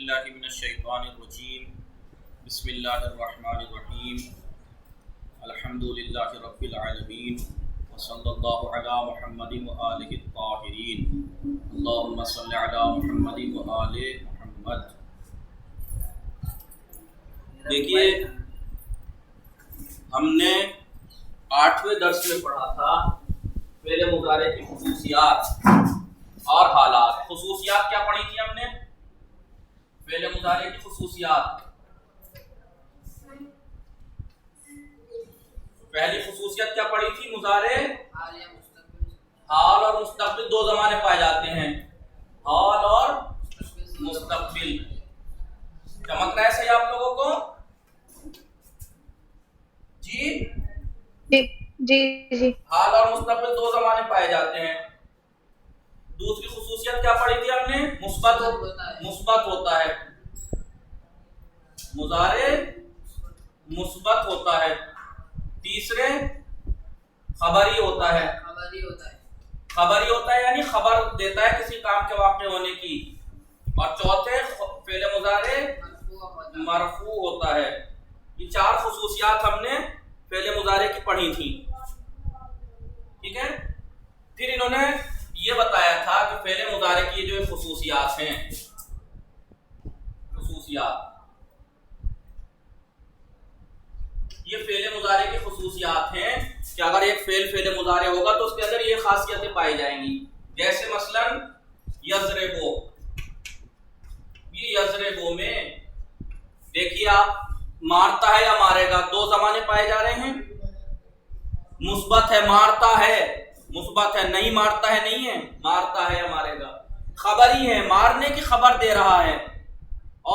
باللہ من الشیطان الرجیم بسم اللہ الرحمن الرحیم الحمدللہ رب العالمین وصلی اللہ علی محمد وآلہ الطاہرین اللہم صلی علی محمد وآل محمد۔ دیکھیے ہم نے 8ویں درس میں پڑھا تھا فعل مضارع کی خصوصیات اور حالات۔ خصوصیات کیا پڑھی تھی ہم نے؟ فعل مضارع کی خصوصیات، پہلی خصوصیت کیا پڑھی تھی؟ مضارع حال اور مستقبل دو زمانے پائے جاتے ہیں، حال اور مستقبل۔ چمک رہا ہے صحیح آپ لوگوں کو؟ جی حال اور مستقبل دو زمانے پائے جاتے ہیں۔ دوسری خصوصیت کیا پڑھی تھی ہم نے؟ مثبت ہوتا ہے، مضارع مثبت ہوتا ہے۔ تیسرے خبری ہوتا ہے، خبری ہوتا ہے یعنی خبر دیتا ہے کسی کام کے واقع ہونے کی۔ اور چوتھے فعل مضارع مرفوع ہوتا ہے۔ یہ چار خصوصیات ہم نے فعل مضارع کی پڑھی تھی، ٹھیک ہے؟ پھر انہوں نے یہ بتایا تھا کہ فعل مضارع کی جو خصوصیات ہیں، خصوصیات، یہ فعل مضارع کی خصوصیات ہیں کہ اگر ایک فعل مضارع ہوگا تو اس کے اندر یہ خاصیتیں پائی جائیں گی۔ جیسے مثلا یضربو، یہ یضربو میں دیکھیے آپ، مارتا ہے یا مارے گا، دو زمانے پائے جا رہے ہیں۔ مثبت ہے، مارتا ہے، مثبت ہے، نہیں مارتا ہے، نہیں ہے، مارتا ہے یا مارے گا۔ خبری ہے، مارنے کی خبر دے رہا ہے۔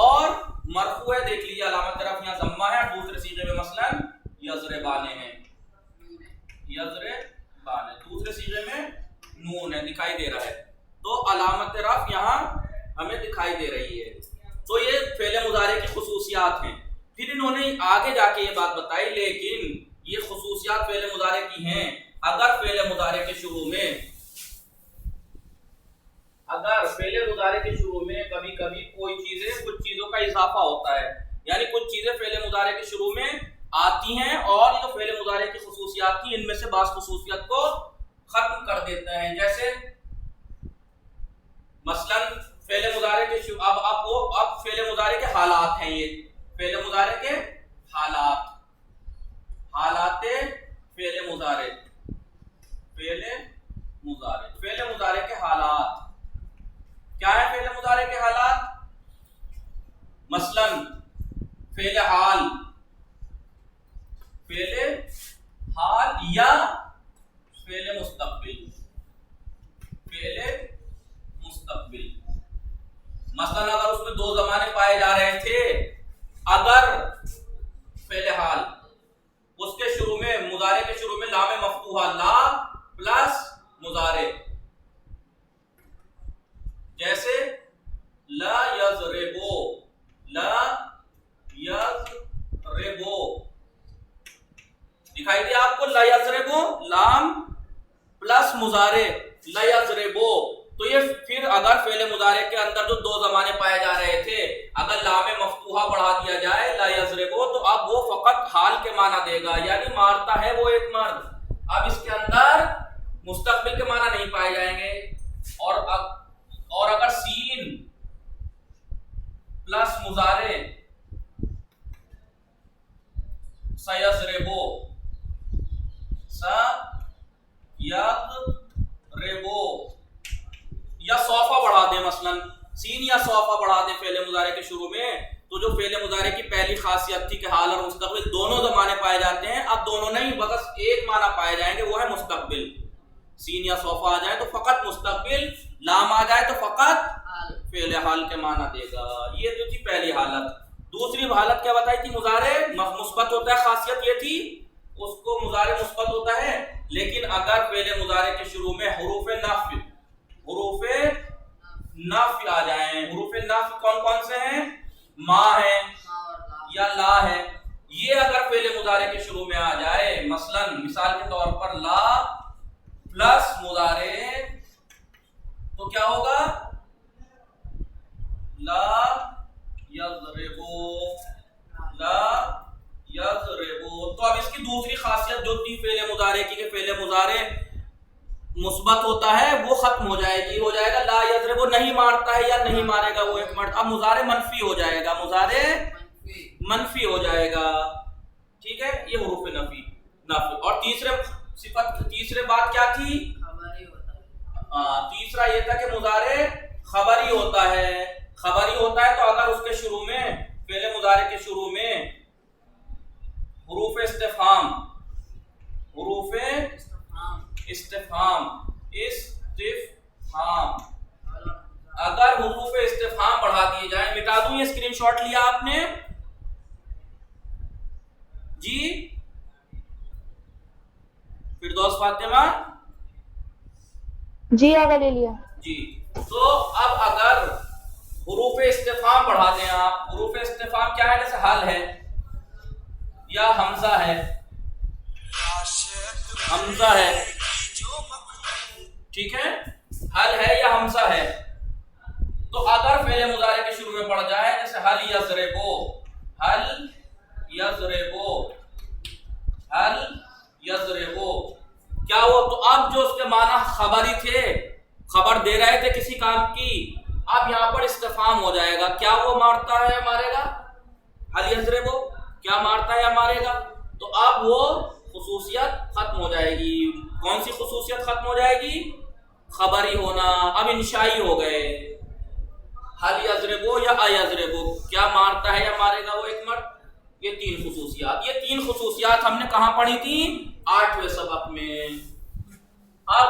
اور مرفوع ہے، دیکھ لیجیے علامت طرف یہاں ضمہ ہے، دوسرے صیغے میں مثلا یضربانے ہیں، یضربانے، دوسرے صیغے میں نون ہے، دکھائی دے رہا ہے، تو علامت رفع یہاں ہمیں دکھائی دے رہی ہے۔ تو یہ فعل مضارع کی خصوصیات ہیں۔ پھر انہوں نے آگے جا کے یہ بات بتائی، لیکن یہ خصوصیات فعل مضارع کی ہیں اگر فعل مضارع کے شروع میں، اگر فعل مضارع کے شروع میں کبھی کبھی کوئی چیزیں، کچھ چیزوں کا اضافہ ہوتا ہے، یعنی کچھ چیزیں فعل مضارع کے شروع میں آتی ہیں اور جو فعل مضارع کی خصوصیات تھی ان میں سے بعض خصوصیت کو ختم کر دیتے ہیں۔ جیسے مثلا فعل مضارع کے اب فعل مضارع کے حالات ہیں، یہ فعل مضارع کے حالات، حالات فعل مضارع، فعل مضارع کے حالات کیا ہے؟ فعل مضارع کے حالات مثلا فعل حال، فعل حال یا فعل مستقبل، فعل مستقبل۔ مثلا اگر اس میں دو زمانے پائے جا رہے تھے، اگر فعل حال اس کے شروع میں، مضارع کے شروع میں لام مفتوحہ، لا پلس مضارع، جیسے لا یضربو، لا یضربو، دکھائی دیا آپ کو؟ لا یضربو، لام پلس مضارع، لا یضربو۔ تو یہ پھر اگر فعل مضارع کے اندر جو دو زمانے پائے جا رہے تھے، اگر لام مفتوحہ بڑھا دیا جائے لا یضربو، تو اب وہ فقط حال کے معنی دے گا، یعنی مارتا ہے وہ ایک مرد۔ اب اس کے اندر مستقبل کے معنی نہیں پائے جائیں گے۔ اور اگر سین پلس مضارع سیضربو، سیضربو، یا صوفہ بڑھا دیں، مثلا سین یا صوفہ بڑھا دیں فعل مضارع کے شروع میں، تو جو فعل مضارع کی پہلی خاصیت تھی کہ حال اور مستقبل دونوں زمانے پائے جاتے ہیں، اب دونوں نہیں، بس ایک معنی پائے جائیں گے، وہ ہے مستقبل۔ سین یا صوفہ آ جائے تو فقط مستقبل، لام آ جائے تو فقط فعل حال کے معنی دے گا۔ یہ جو تھی پہلی حالت۔ دوسری حالت کیا بتائی تھی؟ مضارع مثبت ہوتا ہے، خاصیت یہ تھی اس کو مضارع مثبت ہوتا ہے، لیکن اگر فعل مضارع کے شروع میں حروف نفی، حروف نفی آ جائیں، حروف نفی کون کون سے ہیں؟ ما ہے یا لا ہے۔ یہ اگر فعل مضارع کے شروع میں آ جائے، مثلا مثال کے طور پر لا پلس مضارع، تو کیا ہوگا؟ لا دوسری خاصیت جو تھی فعل مضارع کی کہ فعل مضارع مثبت ہوتا ہے وہ ختم ہو جائے گی. ہو جائے گا لا یضرب، وہ نہیں مارتا ہے یا نہیں مارے گا وہ ایک مرد. اب مضارع منفی ہو جائے گا، مضارع منفی ہو جائے گا. ٹھیک ہے، یہ حروف نفی. اور تیسرے بات کیا تھی؟ تیسرا یہ تھا کہ مضارع خبری ہوتا ہے. خبری ہوتا ہے تو اگر اس کے شروع میں، فعل مضارع کے شروع میں حروف استفہام اگر حروف استفہام بڑھا دیے جائیں، مٹا دوں یہ اسکرین شاٹ لیا آپ نے جی فردوس فاطمہ؟ جی آگے لے لیا جی. تو اب اگر حروف استفہام بڑھا دیں آپ، حروف استفہام کیا ہے؟ جیسے حل ہے یا حمزہ ہے، ٹھیک ہے، حل ہے یا حمزہ ہے. تو اگر فعل مضارع کے شروع میں پڑ جائے جیسے حل یضربو کیا ہوا؟ تو اب جو اس کے معنی خبری تھے، خبر دے رہے تھے کسی کام کی، اب یہاں پر استفہام ہو جائے گا. کیا وہ مارتا ہے یا مارے گا؟ حل یضربو کیا مارتا ہے یا مارے گا؟ تو اب وہ خصوصیت ختم ہو جائے گی. کون سی خصوصیت ختم ہو جائے گی؟ خبری ہونا. اب انشائی ہو گئے. حل یضربو یا ایضربو کیا مارتا ہے یا مارے گا وہ ایک مرد. یہ تین خصوصیات ہم نے کہاں پڑھی تھی؟ 8ویں سبق میں. اب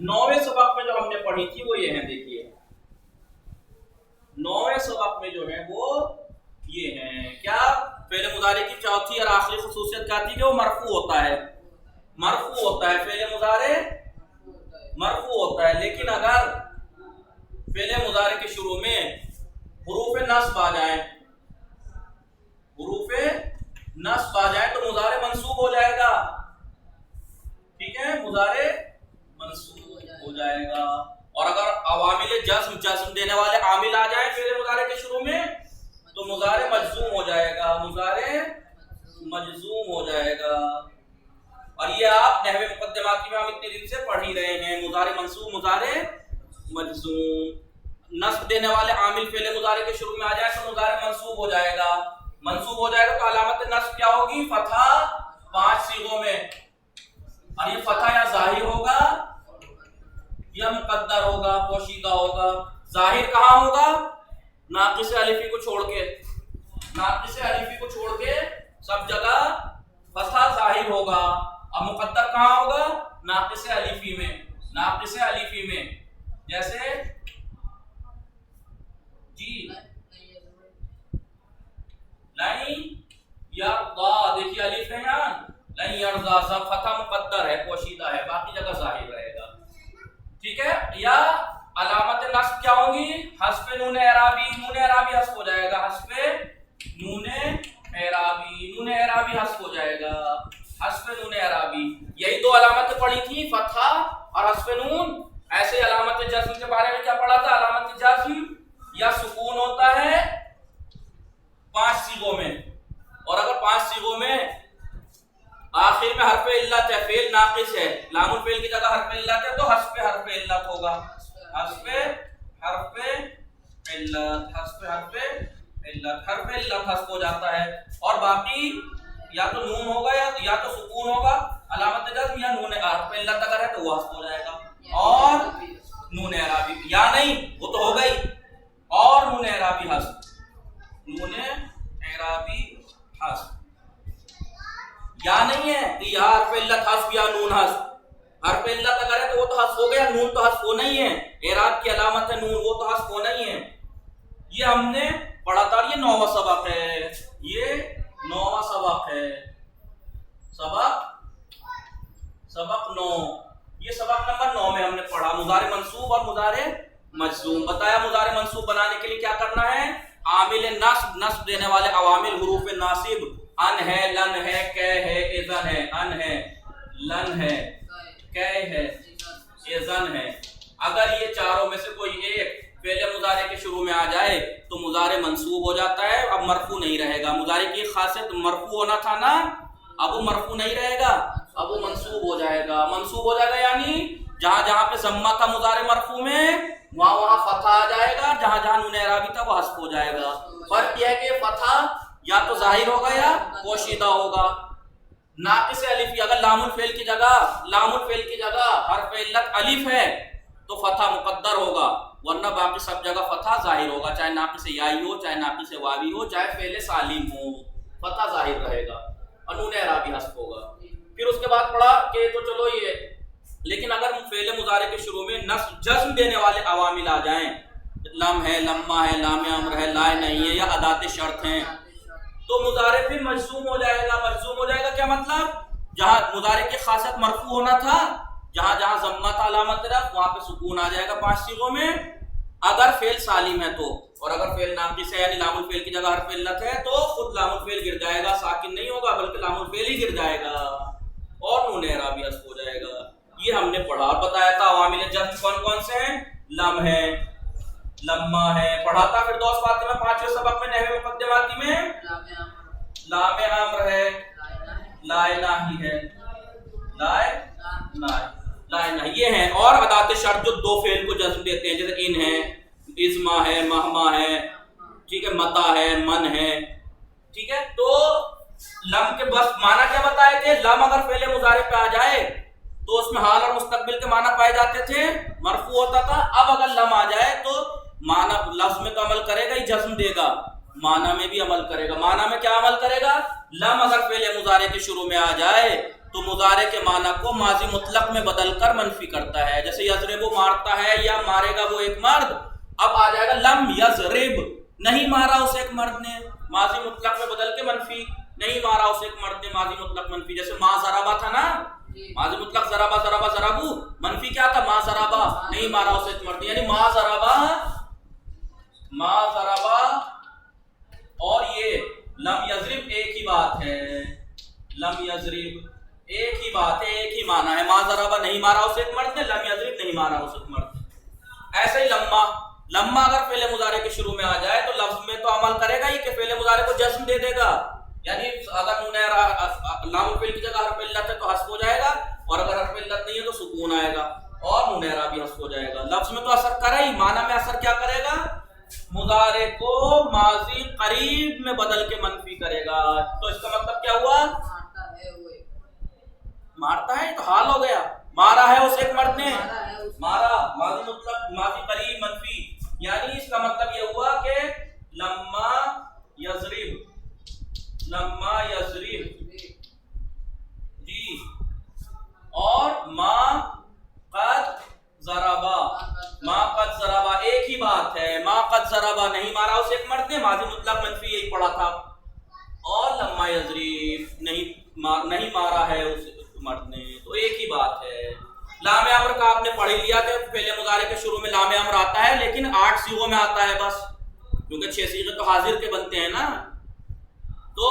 9ویں سبق میں جو ہم نے پڑھی تھی وہ یہ ہے، دیکھیے 9ویں سبق میں جو ہے وہ یہ ہے کیا؟ فعل مضارع کی چوتھی اور آخری خصوصیت کیا تھی کہ وہ مرفوع ہوتا ہے. فعل مضارع مرفوع ہوتا ہے. لیکن اگر فعل مضارع کے شروع میں حروف نصب آ جائیں تو مضارع منصوب ہو جائے گا. ٹھیک ہے، مضارع منصوب ہو جائے گا. اور اگر عوامل جزم دینے والے عامل آ جائیں فعل مضارع کے شروع میں تو مضارع مجزوم ہو جائے گا. اور یہ آپ نحو مقدماتی میں ہم اتنے دن سے پڑھ ہی رہے ہیں. مضارع منصوب، مضارع مجزوم. نصب دینے والے عامل فعل مضارع کے شروع میں آ جائے تو مضارع منصوب ہو جائے گا. تو علامت نصب کیا ہوگی؟ فتحہ 5 صیغوں میں. اور یہ فتحہ یا ظاہر ہوگا یا مقدر ہوگا، پوشیدہ ہوگا. ظاہر کہاں ہوگا؟ ناقص الفی کو چھوڑ کے سب جگہ فتحہ ظاہر ہوگا. اب مقدر کہاں ہوگا؟ ناقص الفی میں. جیسے جی لن یرضا، دیکھیے الف ہے یہاں، لن یرضا سب فتحہ مقدر ہے، پوشیدہ ہے، باقی جگہ ظاہر رہے گا. ٹھیک ہے. یا علامت نصب کیا ہوگی؟ حذف نون اعرابی. نون اعرابی حذف ہو جائے گا. نون اعرابی حذف ہو جائے گا. نون اعرابی. یہی دو علامتیں پڑھی تھی، فتحہ اور حذف نون. ایسے علامت جزم کے بارے میں کیا پڑھا تھا؟ علامت جزم یا سکون ہوتا ہے 5 صیغوں میں. اور اگر 5 صیغوں میں آخر میں حرف علت ہے، فعل ناقص ہے، لام الفعل کی جگہ حرف علت ہے تو حذف حرف علت ہوگا. حرف علت حذف ہو جاتا ہے. اور باقی یا تو نون ہوگا یا تو سکون ہوگا علامت جزم، یا نون حرف علت اگر ہے تو وہ حذف ہو جائے گا. اور نون اعرابی یا نہیں، وہ تو ہو گئی. اور نون اعرابی حذف یا نہیں ہے کہ یا حرف علت حذف یا نون حذف. حرف علت اگر ہے تو وہ تو حذف ہو گیا، نون تو حذف ہونا ہی ہے. اعراب کی علامت ہے نون، وہ تو حذف ہونا ہی ہے. یہ ہم نے پڑھا تھا. یہ 9واں سبق ہے. سبق 9. یہ سبق نمبر 9 میں ہم نے پڑھا مضارع منصوب اور مضارع مجزوم. بتایا مضارع منصوب بنانے کے لیے کیا کرنا ہے؟ عامل نصب دینے والے عوامل حروف ناصب ان ہے، لن ہے، کہ ہے، اذن ہے. ان ہے، لن ہے، کہ ہے، اذن ہے. اگر یہ چاروں میں سے کوئی ایک فعل مضارع کے شروع میں آ جائے تو مضارع منصوب ہو جاتا ہے، اب مرفوع نہیں رہے گا. مضارع کی خاصیت مرفوع ہونا تھا نا، اب وہ مرفوع نہیں رہے گا، اب وہ منصوب ہو جائے گا. منصوب ہو جائے گا یعنی جہاں جہاں پہ ضمہ تھا مضارع مرفوع میں وہاں فتح آ جائے گا، جہاں جہاں نون اعرابی تھا وہ حذف ہو جائے گا. فرق یہ ہے کہ فتح یا تو ظاہر ہوگا یا پوشیدہ ہوگا. ناقص الف، اگر لام الفعل کی جگہ حرف علت الف ہے تو فتح مقدر ہوگا، ورنہ باقی سب جگہ فتح ظاہر ہوگا، چاہے ناقص یائی ہو، چاہے ناقص واوی ہو، چاہے فعل سالم ہو، فتح ظاہر رہے گا اور نون اعرابی حذف ہوگا. پھر اس کے بعد پڑھا کہ تو چلو یہ، لیکن اگر فعل مضارع کے شروع میں نصب جزم دینے والے عوامل آ جائیں، لم ہے، لما ہے، لام امر ہے، لا نہیں ہے، یا ادات شرط ہیں، تو مضارع پھر مجزوم ہو جائے گا. مجزوم ہو جائے گا کیا مطلب؟ جہاں مضارع کی خاصیت مرفوع ہونا تھا، جہاں جہاں ضمہ تھا علامت رفع وہاں پہ سکون آ جائے گا 5 صیغوں میں، اگر فعل سالم ہے تو. اور اگر فعل ناقص ہے یعنی لام الفعل کی جگہ حرف علت ہے تو خود لام الفعل گر جائے گا، ساکن نہیں ہوگا بلکہ لام الفعل ہی گر جائے گا اور نون اعرابی حذف ہو جائے گا. یہ ہم نے پڑھا اور بتایا تھا عوامل جزم کون کون سے ہیں. لم ہے، لما ہے، پڑھا تھا فردوس فاطمہ 5ویں سبق میں نحو مقدماتی میں. لام امر ہے، لا الہی ہے، لا الہ یہ ہیں. اور ادات شرط جو دو فعل کو جزم دیتے ہیں، جیسے ان ہے، ازما ہے، مہما ہے، ٹھیک ہے، متا ہے، من ہے، ٹھیک ہے. تو لم کے بس معنی کیا بتائے تھے؟ لم اگر فعل مضارع پہ آ جائے تو اس میں حال اور مستقبل کے معنی پائے جاتے تھے، مرفوع ہوتا تھا. اب اگر لم آ جائے تو معنی لفظ میں تو عمل کرے گا ہی، جزم دے گا، معنی میں بھی عمل کرے گا. معنی میں کیا عمل کرے گا؟ لم اگر فعل مضارع کے شروع میں آ جائے تو مضارع کے معنی کو ماضی مطلق میں بدل کر منفی کرتا ہے. جیسے یضرب مارتا ہے یا مارے گا وہ ایک مرد، اب آ جائے گا لم یضرب، نہیں مارا اسے ایک مرد نے، ماضی مطلق میں بدل کے منفی، نہیں مارا اسے ایک مرد نے، ماضی مطلق منفی. جیسے ما ضربا تھا نا، ماضی مطلق ضربا ضربا ضربو، منفی کیا تھا؟ ما ضربا، نہیں مارا اسے ایک مرد، یعنی ما ضربا اور یہ لم یضرب ایک ہی بات ہے. لم یضرب ایک ہی بات ہے، ایک ہی معنی ہے. ما ضربا نہیں مارا اسے ایک مرد نے، لم یضرب نہیں مارا اسے ایک مرد نے. ایسے ہی لما اگر فعل مضارع کے شروع میں آ جائے تو لفظ میں تو عمل کرے گا ہی کہ فعل مضارع کو جزم دے دے گا، یعنی اگر لام الفعل کی جگہ حرف علت ہے تو حذف ہو جائے گا، اور اگر حرف علت نہیں ہے تو سکون آئے گا اور نون اعرابی حذف ہو جائے گا. لفظ میں تو اثر کرے ہی، معنی میں اثر کیا کرے گا؟ مضارع کو ماضی قریب میں بدل کے منفی کرے گا. تو اس کا مطلب کیا ہوا؟ مارتا ہے تو حال ہو گیا، مارا ہے اسے ایک مرد نے، مارا ماضی مطلق ماضی قریب منفی، یعنی اس کا مطلب یہ ہوا کہ لما یضرب جی، اور ما قد ضربا ایک ہی بات ہے. ما قد ضربا نہیں مارا اسے ایک مرد نے، ماضی مطلق منفی یہی پڑھا تھا. اور لما یضرب نہیں مارا ہے اسے مرد نے، تو ایک ہی بات ہے. لام امر کا آپ نے پڑھ لیا کہ فعل مضارع کے شروع میں لام امر آتا ہے، لیکن 8 صیغوں میں آتا ہے بس، کیونکہ 6 صیغے تو حاضر کے بنتے ہیں نا. تو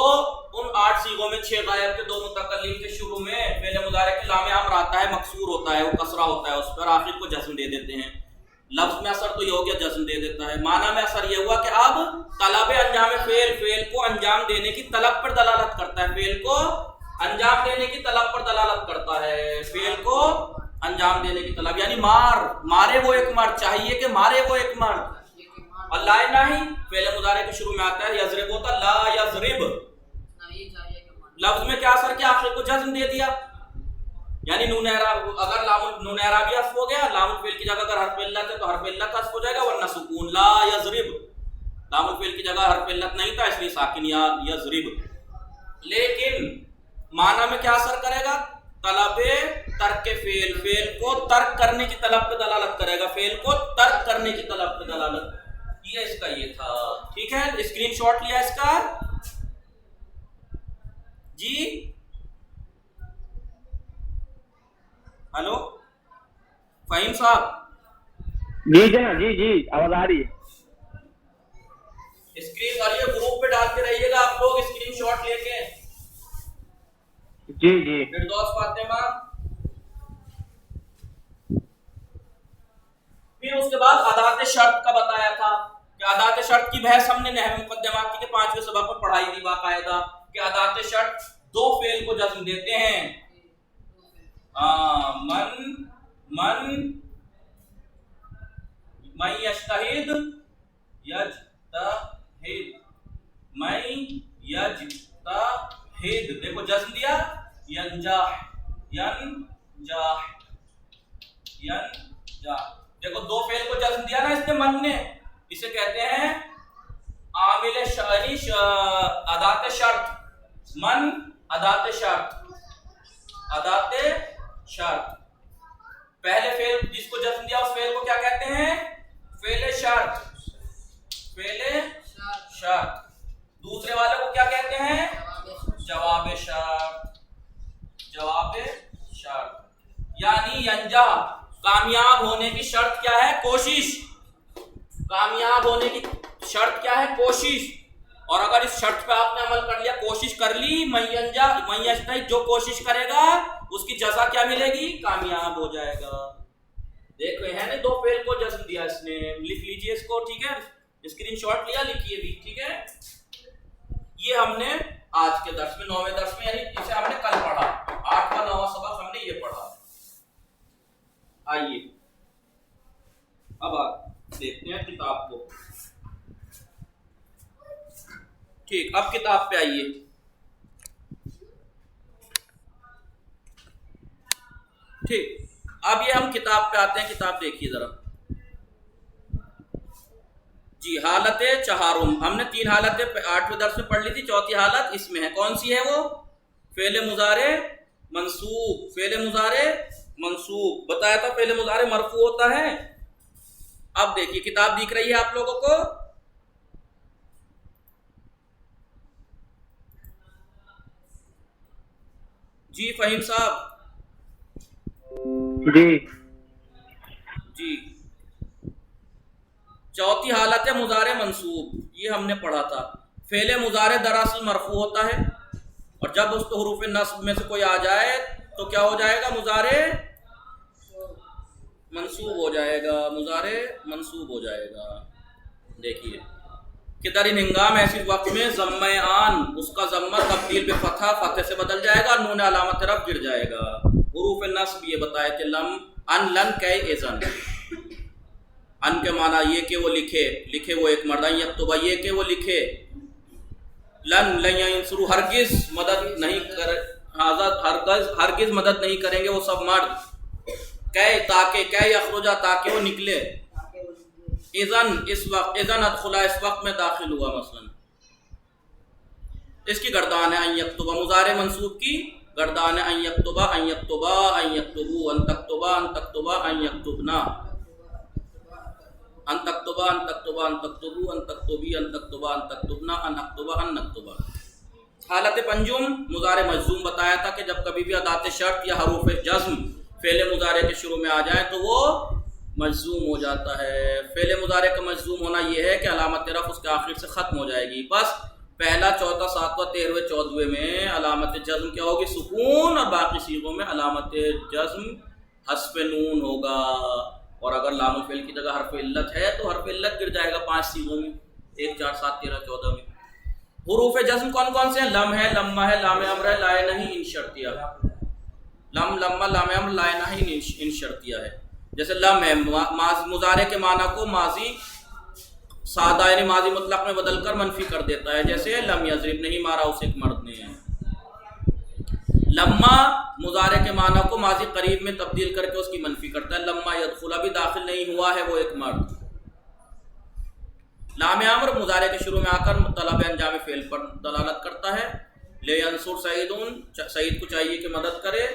ان 8 صیغوں میں 6 غائب کے 2 متکلم کے شروع میں فعل مضارع کے لام امر آتا ہے، مکسور ہوتا ہے، وہ کسرہ ہوتا ہے اس پر، آخر کو جزم دے دیتے ہیں. لفظ میں اثر تو یہ ہو گیا جزم دے دیتا ہے. معنی میں اثر یہ ہوا کہ اب طلب انجام فعل کو انجام دینے کی طلب پر دلالت کرتا ہے، فعل کو انجام دینے کی طلب پر دلالت کرتا ہے، فعل کو انجام دینے کی طلب، یعنی مارے وہ ایک مرد، چاہیے کہ مارے وہ ایک مرد. اللہ نہیں فعل مضارع کے شروع میں آتا ہے، یضرب ہوتا لا یضرب، لفظ میں کیا اثر کیا؟ آخر کو جزم دے دیا، یعنی نون اعراب، اگر نون اعرابی حذف ہو گیا، لام الفعل کی جگہ اگر حرف علت ہے تو حرف علت حذف ہو جائے گا، ورنہ سکون. لا یضرب، لام الفعل کی جگہ حرف علت نہیں تھا اس لیے ساکن یا یضرب. لیکن معنی میں کیا اثر کرے گا؟ طلب ترک فعل کو ترک کرنے کی طلب پہ دلالت کرے گا، فعل کو ترک کرنے کی طلب پہ دلالت. یہ اس کا یہ تھا، ٹھیک ہے. اسکرین شاٹ لیا اس کا جی؟ ہلو فہیم صاحب؟ جی جناب، جی آواز آ رہی ہے. اسکرین اور یہ گروپ پہ ڈالتے رہیے گا آپ لوگ اسکرین شاٹ لے کے. جی فردوس فاطمہ پھر اس کے بعد ادات شرط کا بتایا تھا کہ ادات شرط کی بحث ہم نے نحو مقدمات کی 5ویں سبق میں پڑھائی تھی باقاعدہ کہ ادات شرط دو فعل کو جزم دیتے ہیں. من یجتہد دیکھو جزم دیا ینجاح دیکھو دو فعل کو جزم دیا نا اس نے من نے, اسے کہتے ہیں عامل شرعی ادات شرط. من ادات شرط پہلے فعل جس کو جزم دیا اس فعل کو کیا کہتے ہیں؟ فعل شرط. دوسرے والے کو کیا کہتے ہیں؟ جواب شرط. یعنی ینجا کامیاب ہونے کی شرط کیا ہے؟ کوشش. کامیاب ہونے کی شرط کیا ہے؟ کوشش. اور اگر اس شرط پہ آپ نے عمل کر لیا, کوشش کر لی, میجتہد جو کوشش کرے گا اس کی جزا کیا ملے گی؟ کامیاب ہو جائے گا. دیکھو ہے نا دو فعل کو جزم دیا اس نے, لکھ لیجئے اس کو, ٹھیک ہے, اسکرین شاٹ لیا, لکھیے بھی, ٹھیک ہے. یہ ہم نے آج کے درس میں 9ویں درس میں, یعنی اسے ہم نے کل پڑھا, 8واں 9واں سبق ہم نے یہ پڑھا. آئیے اب آپ دیکھتے ہیں کتاب کو. ٹھیک, اب کتاب پہ آئیے. ٹھیک, اب یہ ہم کتاب پہ آتے ہیں. کتاب دیکھیے ذرا جی. حالت چہارم ہم نے 3 حالتیں 8ویں درس میں پڑھ لی تھی, چوتھی حالت اس میں ہے. کون سی ہے وہ؟ فعل مضارع منصوب. فعل مضارع منصوب بتایا تھا فعل مضارع مرفوع ہوتا ہے. اب دیکھیے کتاب دکھ رہی ہے آپ لوگوں کو؟ جی فہیم صاحب. جی چوتھی حالت ہے مضارع منصوب, یہ ہم نے پڑھا تھا. فعل مضارع دراصل مرفوع ہوتا ہے اور جب اس کو حروف نصب میں سے کوئی آ جائے تو کیا ہو جائے گا؟ مضارع منصوب ہو جائے گا. مضارع منصوب ہو جائے گا. دیکھیے کہ در ان ہنگام ایسی وقت میں ضمہ آن اس کا ضمہ تبدیل بے فتح سے بدل جائے گا, نون علامت رفع گر جائے گا. حروف نصب یہ بتایا کہ لن کہ اذن. ان کے معنی یہ کہ وہ لکھے وہ ایک مرد, یکتب یہ کہ وہ لکھے, لن ینصروا ہرگز مدد نہیں ہرگز مدد نہیں کریں گے وہ سب مرد, کہ یخرجا تاکہ وہ نکلے, اذن اس وقت, اذن ادخلا اس وقت میں داخل ہوا. مثلا اس کی گردان ہے ان یکتبا, مضارع منصوب کی گردان ہے ان یکتبا, ان یکتبا, ان یکتبو, ان تکتبا, ان تکتبا, ان یکتبنا, ان تکتبا, ان تکتبا, ان تکتبو, ان تکتبی, ان تکتبا, ان تکتبنا, ان اکتبا, ان نکتبا. حالت پنجم مضارع مجزوم بتایا تھا کہ جب کبھی بھی ادات شرط یا حروف جزم فعل مضارع کے شروع میں آ جائیں تو وہ مجزوم ہو جاتا ہے. فعل مضارع کا مجزوم ہونا یہ ہے کہ علامت رفع اس کے آخر سے ختم ہو جائے گی. بس پہلا, چوتھا, ساتواں, 13ویں, 14ویں میں علامت جزم کیا ہوگی؟ سکون, اور باقی صیغوں میں علامت جزم حذف نون ہوگا. اور اگر لام الفعل کی جگہ حرف علت ہے تو حرف علت گر جائے گا 5 صیغوں میں, 1, 4, 7, 13, 14 میں. حروف جزم کون کون سے ہیں؟ لم ہے, لمہ ہے, لام امر ہے, لائے نہیں, ان شرطیہ. لم, لمہ, لام امر, لائے نہیں, ان شرطیہ ہے. جیسے لم ہے, مضارع کے معنی کو ماضی سادہ یعنی ماضی مطلق میں بدل کر منفی کر دیتا ہے. جیسے لم یضرب, نہیں مارا اسے ایک مرد نے. لما مضارع کے معنی کو ماضی قریب میں تبدیل کر کے اس کی منفی کرتا ہے. لما یدخل, بھی داخل نہیں ہوا ہے وہ ایک مرد. لام امر مضارع کے شروع میں آ کر طلب انجام فعل پر دلالت کرتا ہے. لے ینصر سعیدون, سعید کو چاہیے کہ مدد کرے.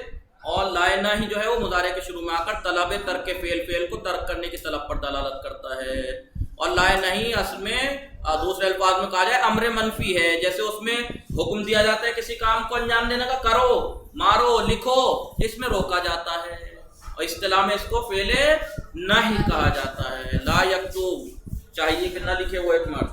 اور لائے نہیں جو ہے وہ مضارع کے شروع میں آ کر طلب ترک فعل کو ترک کرنے کی طلب پر دلالت کرتا ہے. اور لائے نہیں اصل میں دوسرے الفاظ میں کہا جائے امر منفی ہے. جیسے اس میں حکم دیا جاتا ہے کسی کام کو انجام دینے کا, کرو, مارو, لکھو, اس میں روکا جاتا ہے. اور اصطلاح میں اس کو فعل نہیں کہا جاتا ہے. لا یکتب, چاہیے کہ نہ لکھے وہ ایک مرد.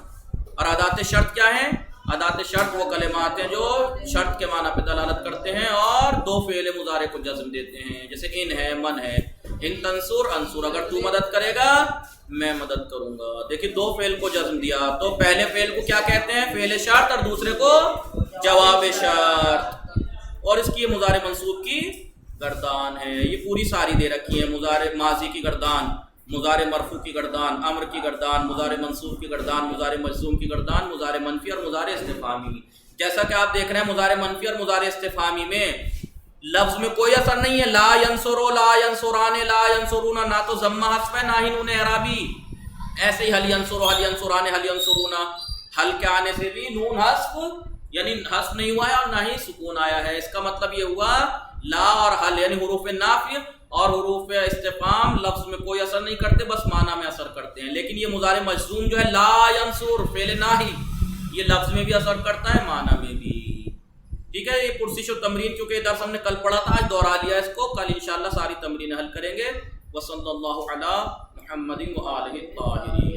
اور ادات شرط کیا ہیں؟ ادات شرط وہ کلمات ہیں جو شرط کے معنی پہ دلالت کرتے ہیں اور دو فعل مضارع کو جزم دیتے ہیں. جیسے ان ہے, من ہے. ان تنصر انصر، اگر تو مدد کرے گا میں مدد کروں گا۔ دیکھیں دو فعل کو جزم دیا، تو پہلے فعل کو کیا کہتے ہیں؟ فعل شرط، اور دوسرے کو جواب شرط، اور اس کی مضارع منصوب کی گردان ہے۔ یہ پوری ساری دے رکھی ہے، مضارع ماضی کی گردان، مضارع مرفوع کی گردان، امر کی گردان، مضارع منصوب کی گردان، مضارع مجزوم کی گردان، مضارع منفی اور مضارع استفہامی۔ جیسا کہ آپ دیکھ رہے ہیں مضارع منفی اور مضارع استفہامی میں لفظ میں کوئی اثر نہیں ہے، لا ینصرو، لا ینصران، لا ینصرون، نہ تو ضمہ حذف ہے نہ ہی نون اعرابی۔ ایسے ہی حل ینصرو، حل ینصران، حل ینصرون، حل کے آنے سے بھی نون حذف یعنی حذف نہیں ہوا ہے اور نہ ہی سکون آیا ہے۔ اس کا مطلب یہ ہوا لا اور حل یعنی حروف نافی اور حروف استفہام لفظ میں کوئی اثر نہیں کرتے، بس معنی میں اثر کرتے ہیں۔ لیکن یہ مضارع مجزوم جو ہے لا ینصر فعل ناہی، یہ لفظ میں بھی اثر کرتا ہے، معنی میں بھی۔ ٹھیک ہے، یہ پرسش و تمرین چونکہ یہ درس ہم نے کل پڑھا تھا، آج دوہرا لیا اس کو، کل انشاءاللہ ساری تمرین حل کریں گے۔ وصلی اللہ علی محمد وآلہ الطاہرین۔